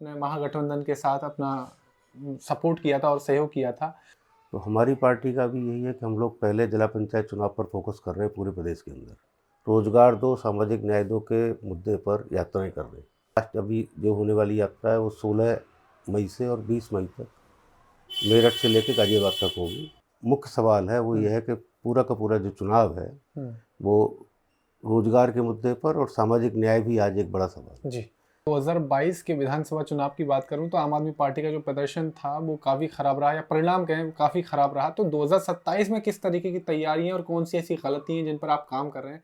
आपने महागठबंधन के साथ अपना सपोर्ट किया था और सहयोग किया था। तो हमारी पार्टी का भी यही है कि हम लोग पहले जिला पंचायत चुनाव पर फोकस कर रहे हैं पूरे प्रदेश के अंदर। रोजगार दो, सामाजिक न्याय दो के मुद्दे पर यात्राएं कर रहे हैं। लास्ट अभी जो होने वाली यात्रा है वो 16 मई से और 20 मई तक मेरठ से लेकर गाजियाबाद तक होगी। मुख्य सवाल है वो यह है कि पूरा का पूरा जो चुनाव है वो रोजगार के मुद्दे पर, और सामाजिक न्याय भी आज एक बड़ा सवाल है। जी, 2022 के विधानसभा चुनाव की बात करूं तो आम आदमी पार्टी का जो प्रदर्शन था वो काफ़ी ख़राब रहा, या परिणाम कहें काफ़ी ख़राब रहा। तो 2027 में किस तरीके की तैयारियां और कौन सी ऐसी गलती हैं जिन पर आप काम कर रहे हैं?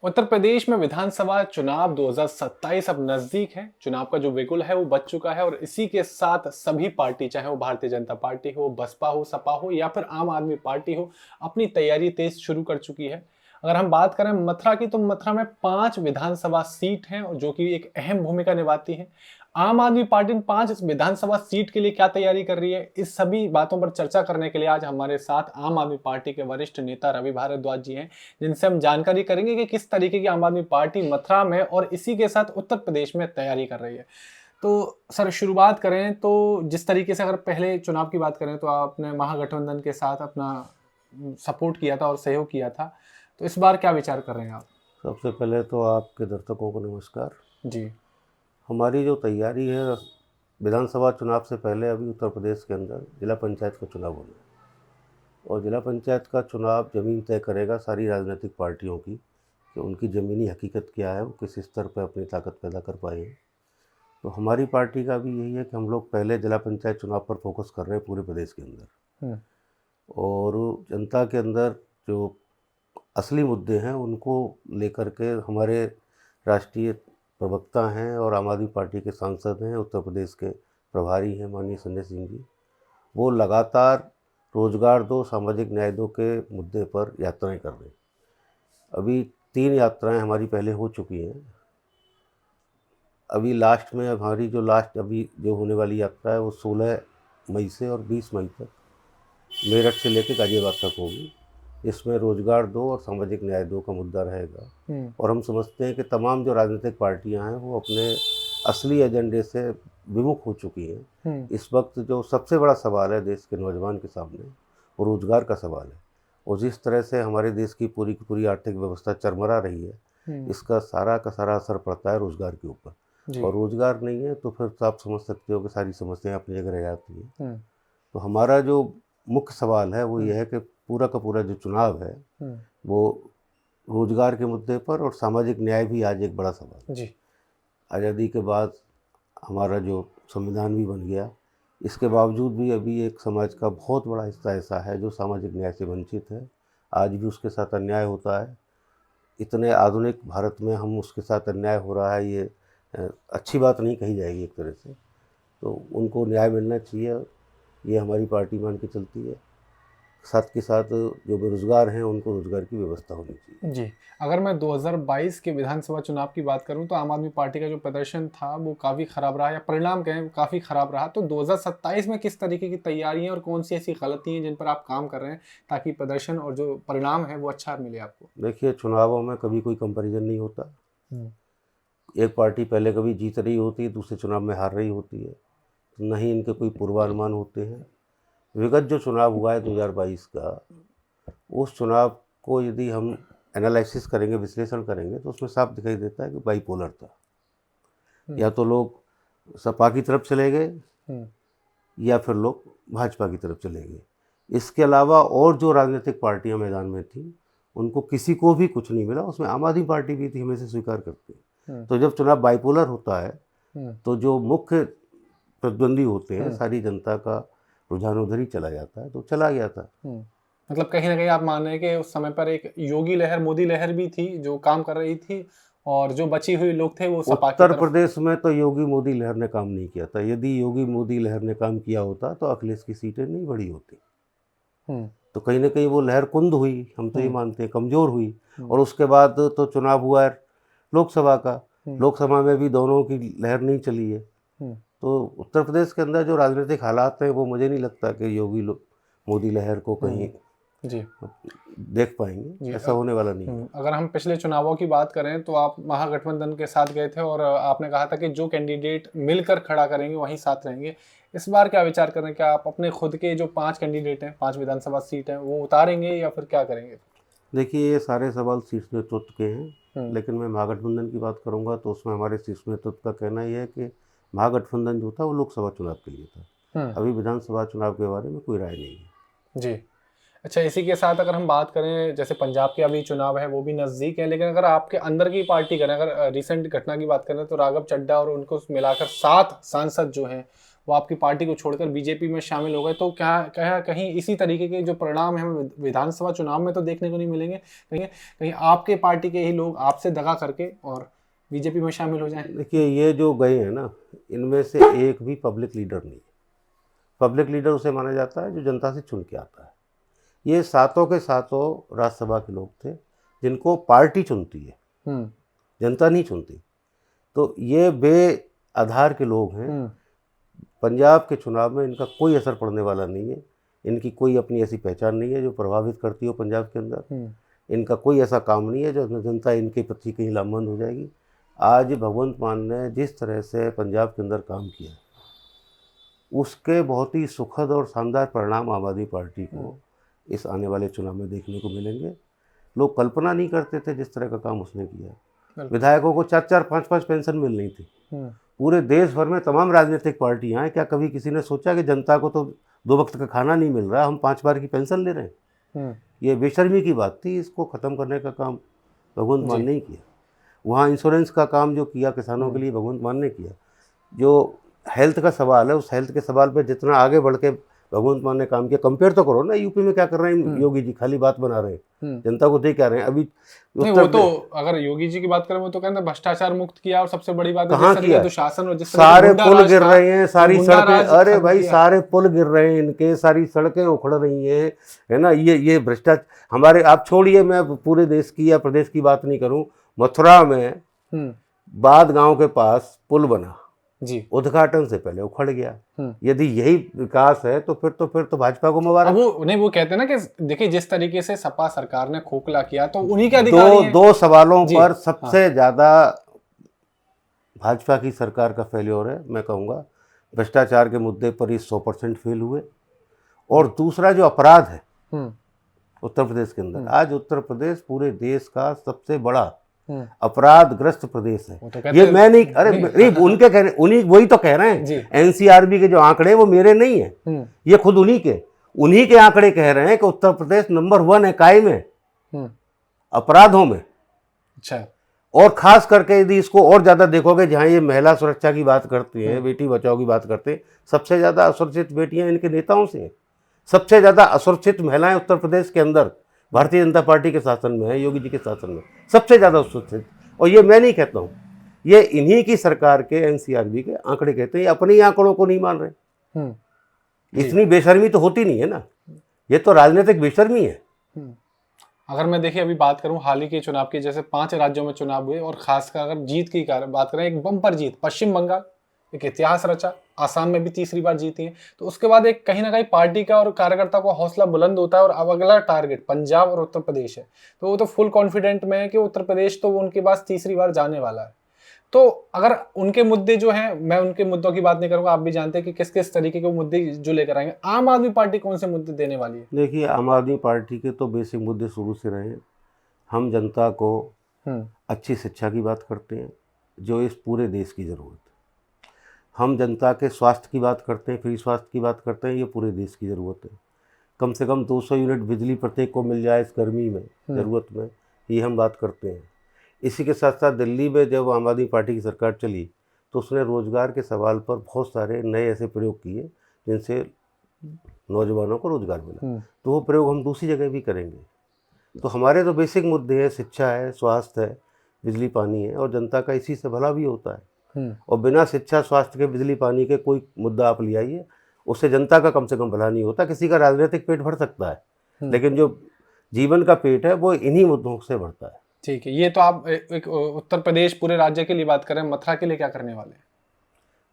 उत्तर प्रदेश में विधानसभा चुनाव 2027 अब नजदीक है। चुनाव का जो बिगुल है वो बज चुका है और इसी के साथ सभी पार्टी, चाहे वो भारतीय जनता पार्टी हो, बसपा हो, सपा हो या फिर आम आदमी पार्टी हो, अपनी तैयारी तेज शुरू कर चुकी है। अगर हम बात करें मथुरा की, तो मथुरा में 5 विधानसभा सीट हैं और जो कि एक अहम भूमिका निभाती है। आम आदमी पार्टी इन 5 विधानसभा सीट के लिए क्या तैयारी कर रही है, इस सभी बातों पर चर्चा करने के लिए आज हमारे साथ आम आदमी पार्टी के वरिष्ठ नेता रवि भारद्वाज जी हैं, जिनसे हम जानकारी करेंगे कि किस तरीके की आम आदमी पार्टी मथुरा में और इसी के साथ उत्तर प्रदेश में तैयारी कर रही है। तो सर, शुरुआत करें तो जिस तरीके से अगर पहले चुनाव की बात करें तो आपने महागठबंधन के साथ अपना सपोर्ट किया था और सहयोग किया था। तो इस बार क्या विचार कर रहे हैं आप? सबसे पहले तो आपके दर्शकों को नमस्कार। जी। हमारी जो तैयारी है विधानसभा चुनाव से पहले, अभी उत्तर प्रदेश के अंदर जिला पंचायत का चुनाव होना है, और जिला पंचायत का चुनाव ज़मीन तय करेगा सारी राजनीतिक पार्टियों की कि उनकी ज़मीनी हकीकत क्या है, वो किस स्तर पर अपनी ताकत पैदा कर पाए हैं। तो हमारी पार्टी का भी यही है कि हम लोग पहले जिला पंचायत चुनाव पर फोकस कर रहे हैं पूरे प्रदेश के अंदर, और जनता के अंदर जो असली मुद्दे हैं उनको लेकर के हमारे राष्ट्रीय प्रवक्ता हैं और आम आदमी पार्टी के सांसद हैं, उत्तर प्रदेश के प्रभारी हैं माननीय संजय सिंह जी, वो लगातार रोजगार दो, सामाजिक न्याय दो के मुद्दे पर यात्राएं कर रहे हैं। अभी 3 यात्राएं हमारी पहले हो चुकी हैं। अभी लास्ट में हमारी अभी जो होने वाली यात्रा है वो 16 मई से और 20 मई तक मेरठ से लेकर गाजियाबाद तक होगी। इसमें रोजगार दो और सामाजिक न्याय दो का मुद्दा रहेगा, और हम समझते हैं कि तमाम जो राजनीतिक पार्टियां हैं वो अपने असली एजेंडे से विमुख हो चुकी हैं। इस वक्त जो सबसे बड़ा सवाल है देश के नौजवान के सामने, वो रोजगार का सवाल है, और जिस तरह से हमारे देश की पूरी आर्थिक व्यवस्था चरमरा रही है, इसका सारा का सारा असर पड़ता है रोजगार के ऊपर। और रोजगार नहीं है तो फिर तो आप समझ सकते हो कि सारी समस्याएं अपनी जगह रह जाती हैं। तो हमारा जो मुख्य सवाल है वो यह है कि पूरा का पूरा जो चुनाव है वो रोजगार के मुद्दे पर, और सामाजिक न्याय भी आज एक बड़ा सवाल है। जी। आज़ादी के बाद हमारा जो संविधान भी बन गया, इसके बावजूद भी अभी एक समाज का बहुत बड़ा हिस्सा ऐसा है जो सामाजिक न्याय से वंचित है। आज भी उसके साथ अन्याय होता है। इतने आधुनिक भारत में हम उसके साथ अन्याय हो रहा है, ये अच्छी बात नहीं कही जाएगी एक तरह से। तो उनको न्याय मिलना चाहिए, ये हमारी पार्टी मान के चलती है। साथ के साथ जो बेरोजगार हैं उनको रोजगार की व्यवस्था होनी चाहिए। जी, अगर मैं 2022 के विधानसभा चुनाव की बात करूं तो आम आदमी पार्टी का जो प्रदर्शन था वो काफ़ी ख़राब रहा, या परिणाम कहें काफ़ी ख़राब रहा। तो 2027 में किस तरीके की तैयारियां और कौन सी ऐसी गलती हैं जिन पर आप काम कर रहे हैं ताकि प्रदर्शन और जो परिणाम है वो अच्छा मिले आपको? देखिए, चुनावों में कभी कोई कंपैरिजन नहीं होता। एक पार्टी पहले कभी जीत रही होती है, दूसरे चुनाव में हार रही होती है, तो नहीं इनके कोई पूर्वानुमान होते हैं। विगत जो चुनाव हुआ है 2022 का, उस चुनाव को यदि हम एनालिसिस करेंगे, विश्लेषण करेंगे, तो उसमें साफ दिखाई देता है कि बाइपोलर था। या तो लोग सपा की तरफ चले गए या फिर लोग भाजपा की तरफ चले गए। इसके अलावा और जो राजनीतिक पार्टियां मैदान में थी उनको किसी को भी कुछ नहीं मिला। उसमें आम आदमी पार्टी भी थी, हमेशा स्वीकार करते हैं। तो जब चुनाव बाइपोलर होता है तो जो मुख्य प्रतिद्वंदी होते हैं, सारी जनता का रुझान उधर ही चला जाता है, तो चला गया था। मतलब कहीं ना कहीं आप मान रहे हैं कि उस समय पर एक योगी लहर, मोदी लहर भी थी जो काम कर रही थी, और जो बची हुई लोग थे वो सपा की उत्तर तरफ। प्रदेश में तो योगी मोदी लहर ने काम नहीं किया था। यदि योगी मोदी लहर ने काम किया होता तो अखिलेश की सीटें नहीं बढ़ी होती। तो कहीं ना कहीं वो लहर कुंद हुई, हम तो ये मानते हैं कमज़ोर हुई। और उसके बाद तो चुनाव हुआ है लोकसभा का। लोकसभा में भी दोनों की लहर नहीं चली है। तो उत्तर प्रदेश के अंदर जो राजनीतिक हालात हैं वो मुझे नहीं लगता कि योगी मोदी लहर को कहीं जी देख पाएंगे, ऐसा होने वाला नहीं है। अगर हम पिछले चुनावों की बात करें तो आप महागठबंधन के साथ गए थे और आपने कहा था कि जो कैंडिडेट मिलकर खड़ा करेंगे वहीं साथ रहेंगे। इस बार क्या विचार कर रहे हैं? क्या आप अपने खुद के जो 5 कैंडिडेट हैं, 5 विधानसभा सीट हैं, वो उतारेंगे या फिर क्या करेंगे? देखिए, ये सारे सवाल शीर्ष नेतृत्व के हैं, लेकिन मैं महागठबंधन की बात करूंगा तो उसमें हमारे शीर्ष नेतृत्व का कहना यह है कि महागठबंधन जो था वो लोकसभा चुनाव के लिए था। अभी विधानसभा चुनाव के बारे में कोई राय नहीं है। जी अच्छा, इसी के साथ अगर हम बात करें, जैसे पंजाब के अभी चुनाव है वो भी नज़दीक है, लेकिन अगर आपके अंदर की पार्टी करें, अगर रिसेंट घटना की बात करें तो राघव चड्ढा और उनको मिलाकर 7 सांसद जो हैं वो आपकी पार्टी को छोड़कर बीजेपी में शामिल हो गए। तो क्या कहीं इसी तरीके के जो परिणाम है हमें विधानसभा चुनाव में तो देखने को नहीं मिलेंगे? कहीं कहीं आपके पार्टी के ही लोग आपसे दगा करके और बीजेपी में शामिल हो जाएं? देखिए, ये जो गए हैं ना, इनमें से एक भी पब्लिक लीडर नहीं है। पब्लिक लीडर उसे माना जाता है जो जनता से चुन के आता है। ये सातों के सातों राज्यसभा के लोग थे जिनको पार्टी चुनती है, जनता नहीं चुनती। तो ये बेआधार के लोग हैं। पंजाब के चुनाव में इनका कोई असर पड़ने वाला नहीं है। इनकी कोई अपनी ऐसी पहचान नहीं है जो प्रभावित करती हो पंजाब के अंदर। इनका कोई ऐसा काम नहीं है जो जनता इनके प्रति कहीं लामबंद हो जाएगी। आज भगवंत मान ने जिस तरह से पंजाब के अंदर काम किया, उसके बहुत ही सुखद और शानदार परिणाम आम आदमी पार्टी को इस आने वाले चुनाव में देखने को मिलेंगे। लोग कल्पना नहीं करते थे जिस तरह का काम उसने किया। विधायकों को 4-4, 5-5 पेंशन मिल रही थी। पूरे देश भर में तमाम राजनीतिक पार्टियां हैं। क्या कभी किसी ने सोचा कि जनता को तो 2 वक्त का खाना नहीं मिल रहा, हम 5 बार की पेंशन ले रहे हैं? ये बेशर्मी की बात थी। इसको ख़त्म करने का काम भगवंत मान ने ही किया। वहाँ इंश्योरेंस का काम जो किया किसानों के लिए भगवंत मान ने किया। जो हेल्थ का सवाल है, उस हेल्थ के सवाल पर जितना आगे बढ़ के भगवंत मान ने काम किया, कंपेयर तो करो ना। यूपी में क्या कर रहे हैं योगी जी? खाली बात बना रहे हैं, जनता को दे क्या रहे हैं? अभी नहीं, वो तो अगर योगी जी की बात करें वो तो कहते हैं भ्रष्टाचार मुक्त किया और सबसे बड़ी बात कहाँ किया? तो शासन और जिस सारे पुल गिर रहे हैं, सारी सड़कें, अरे भाई सारे पुल गिर रहे हैं इनके, सारी सड़कें उखड़ रही हैं, है ना। ये भ्रष्टाचार हमारे, आप छोड़िए, मैं पूरे देश की या प्रदेश की बात नहीं करूं। मथुरा में बाद गांव के पास पुल बना जी, उद्घाटन से पहले उखड़ गया। यदि यही विकास है तो फिर तो भाजपा को मुबारक। वो कहते हैं ना कि देखिए जिस तरीके से सपा सरकार ने खोखला किया तो उन्हीं के अधिकारी हैं। दो सवालों पर सबसे ज्यादा भाजपा की सरकार का फेल्योर है। मैं कहूँगा भ्रष्टाचार के मुद्दे पर ही 100% फेल हुए। और दूसरा जो अपराध है उत्तर प्रदेश के अंदर, आज उत्तर प्रदेश पूरे देश का सबसे बड़ा अपराधग्रस्त प्रदेश है। ये मैं नहीं, अरे नहीं, उनके कहने, उन्हीं वही तो कह रहे हैं। एनसीआरबी के जो आंकड़े वो मेरे नहीं है, ये खुद उन्हीं के आंकड़े कह रहे हैं कि उत्तर प्रदेश नंबर 1 है कायम है अपराधों में। अच्छा। और खास करके यदि इसको और ज्यादा देखोगे, जहां ये महिला सुरक्षा की बात करती है, बेटी बचाओ की बात करते हैं, सबसे ज्यादा असुरक्षित बेटियां इनके नेताओं से हैं। सबसे ज्यादा असुरक्षित महिलाएं उत्तर प्रदेश के अंदर भारतीय जनता पार्टी के शासन में है, योगी जी के शासन में सबसे ज़्यादा असुरक्षित। और ये मैं नहीं कहता हूँ, ये इन्हीं की सरकार के एनसीआरबी के आंकड़े कहते हैं। ये अपने ही आंकड़ों को नहीं मान रहे। इतनी बेशर्मी तो होती नहीं है ना, ये तो राजनीतिक बेशर्मी है। अगर मैं देखिए अभी बात करूं हाल ही के चुनाव की, जैसे 5 राज्यों में चुनाव हुए और खासकर अगर जीत की बात करें, एक बम्पर जीत पश्चिम बंगाल, एक इतिहास रचा, आसाम में भी तीसरी बार जीती है। तो उसके बाद एक कहीं ना कहीं पार्टी का और कार्यकर्ता का हौसला बुलंद होता है और अब अगला टारगेट पंजाब और उत्तर प्रदेश है। तो वो तो फुल कॉन्फिडेंट में है कि उत्तर प्रदेश तो उनके पास तीसरी बार जाने वाला है। तो अगर उनके मुद्दे जो हैं, मैं उनके मुद्दों की बात नहीं करूंगा, आप भी जानते हैं कि किस किस तरीके के मुद्दे जो लेकर आएंगे। आम आदमी पार्टी कौन से मुद्दे देने वाली है? देखिए, आम आदमी पार्टी के तो बेसिक मुद्दे शुरू से रहे हैं। हम जनता को अच्छी शिक्षा की बात करते हैं जो इस पूरे देश की ज़रूरत है। हम जनता के स्वास्थ्य की बात करते हैं, फ्री स्वास्थ्य की बात करते हैं, ये पूरे देश की ज़रूरत है। कम से कम 200 यूनिट बिजली प्रत्येक को मिल जाए इस गर्मी में, ज़रूरत में, ये हम बात करते हैं। इसी के साथ साथ दिल्ली में जब आम आदमी पार्टी की सरकार चली तो उसने रोज़गार के सवाल पर बहुत सारे नए ऐसे प्रयोग किए जिनसे नौजवानों को रोज़गार मिला। तो वो प्रयोग हम दूसरी जगह भी करेंगे। तो हमारे तो बेसिक मुद्दे हैं, शिक्षा है, स्वास्थ्य है, बिजली पानी है, और जनता का इसी से भला भी होता है। और बिना शिक्षा, स्वास्थ्य के, बिजली पानी के कोई मुद्दा आप ले आइए, उससे जनता का कम से कम भला नहीं होता। किसी का राजनीतिक पेट भर सकता है, लेकिन जो जीवन का पेट है वो इन्हीं मुद्दों से भरता है। ठीक है, ये तो आप एक उत्तर प्रदेश पूरे राज्य के लिए बात करें, मथुरा के लिए क्या करने वाले हैं?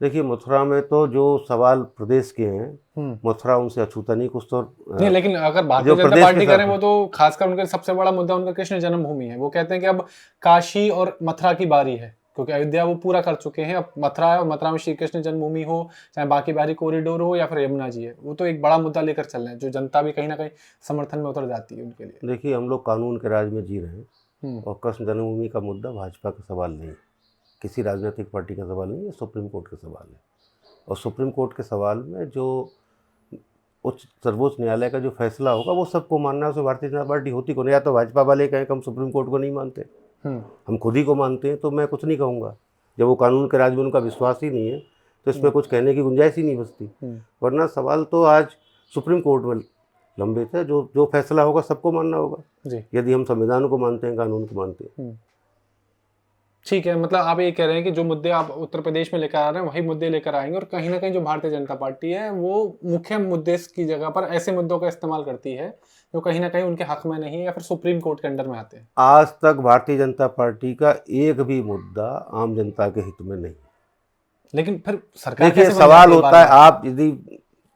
देखिए, मथुरा में तो जो सवाल प्रदेश के हैं, मथुरा उनसे अछूता नहीं, कुछ तो नहीं, लेकिन अगर भारतीय जो जनता प्रदेश पार्टी के करें साथ वो तो खासकर उनका सबसे बड़ा मुद्दा उनका कृष्ण जन्मभूमि है। वो कहते हैं कि अब काशी और मथुरा की बारी है, क्योंकि अयोध्या वो पूरा कर चुके हैं। अब मथुरा है और मथुरा में श्री कृष्ण जन्मभूमि हो, चाहे बाकी बारी कॉरिडोर हो या फिर यमुना जी है, वो तो एक बड़ा मुद्दा लेकर चल रहे हैं, जो जनता भी कहीं ना कहीं समर्थन में उतर जाती है उनके लिए। देखिए, हम लोग कानून के राज में जी रहे हैं और कृष्ण जन्मभूमि का मुद्दा भाजपा का सवाल नहीं है, किसी राजनीतिक पार्टी का सवाल नहीं है, सुप्रीम कोर्ट का सवाल है। और सुप्रीम कोर्ट के सवाल में जो सर्वोच्च न्यायालय का जो फैसला होगा वो सबको मानना है। उसमें भारतीय जनता पार्टी होती को नहीं, या तो भाजपा वाले कहें कि हम सुप्रीम कोर्ट को नहीं मानते, हम खुद ही को मानते हैं, तो मैं कुछ नहीं कहूँगा। जब वो कानून के राज में उनका विश्वास ही नहीं है तो इसमें कुछ कहने की गुंजाइश ही नहीं बचती। वरना सवाल तो आज सुप्रीम कोर्ट में लंबित है, जो जो फैसला होगा सबको मानना होगा, यदि हम संविधान को मानते हैं, कानून को मानते हैं। ठीक है, मतलब आप ये कह रहे हैं कि जो मुद्दे आप उत्तर प्रदेश में लेकर आ रहे हैं वही मुद्दे लेकर आएंगे, और कहीं ना कहीं जो भारतीय जनता पार्टी है वो मुख्य मुद्दे की जगह पर ऐसे मुद्दों का इस्तेमाल करती है जो कहीं ना कहीं उनके हक में नहीं है या फिर सुप्रीम कोर्ट के अंडर में आते हैं। आज तक भारतीय जनता पार्टी का एक भी मुद्दा आम जनता के हित में नहीं। लेकिन फिर सरकार देखिए, कैसे सवाल होता है, आप यदि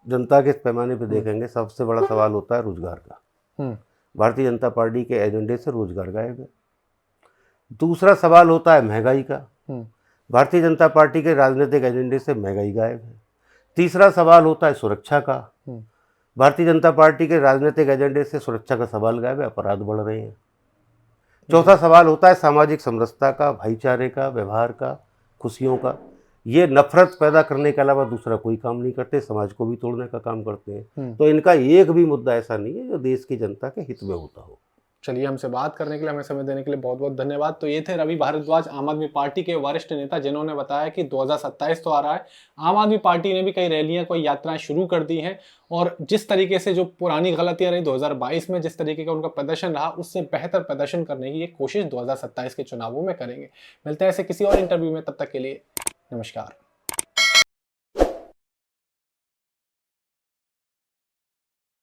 जनता के पैमाने पर देखेंगे, सबसे बड़ा सवाल होता है रोजगार का। भारतीय जनता पार्टी के एजेंडे से रोजगार गायब है। दूसरा सवाल होता है महंगाई का, भारतीय जनता पार्टी के राजनीतिक एजेंडे से महंगाई गायब है। तीसरा सवाल होता है सुरक्षा का, भारतीय जनता पार्टी के राजनीतिक एजेंडे से सुरक्षा का सवाल गायब है, अपराध बढ़ रहे हैं। चौथा सवाल होता है सामाजिक समरसता का, भाईचारे का, व्यवहार का, खुशियों का। ये नफरत पैदा करने के अलावा दूसरा कोई काम नहीं करते, समाज को भी तोड़ने का काम करते हैं। तो इनका एक भी मुद्दा ऐसा नहीं है जो देश की जनता के हित में होता हो। चलिए, हमसे बात करने के लिए, हमें समय देने के लिए बहुत बहुत धन्यवाद। तो ये थे रवि भारद्वाज, आम आदमी पार्टी के वरिष्ठ नेता, जिन्होंने बताया कि 2027 तो आ रहा है, आम आदमी पार्टी ने भी कई रैलियां, कोई यात्राएं शुरू कर दी हैं, और जिस तरीके से जो पुरानी गलतियां रही 2022 में, जिस तरीके का उनका प्रदर्शन रहा, उससे बेहतर प्रदर्शन करने की ये कोशिश 2027 के चुनावों में करेंगे। मिलते हैं ऐसे किसी और इंटरव्यू में, तब तक के लिए नमस्कार।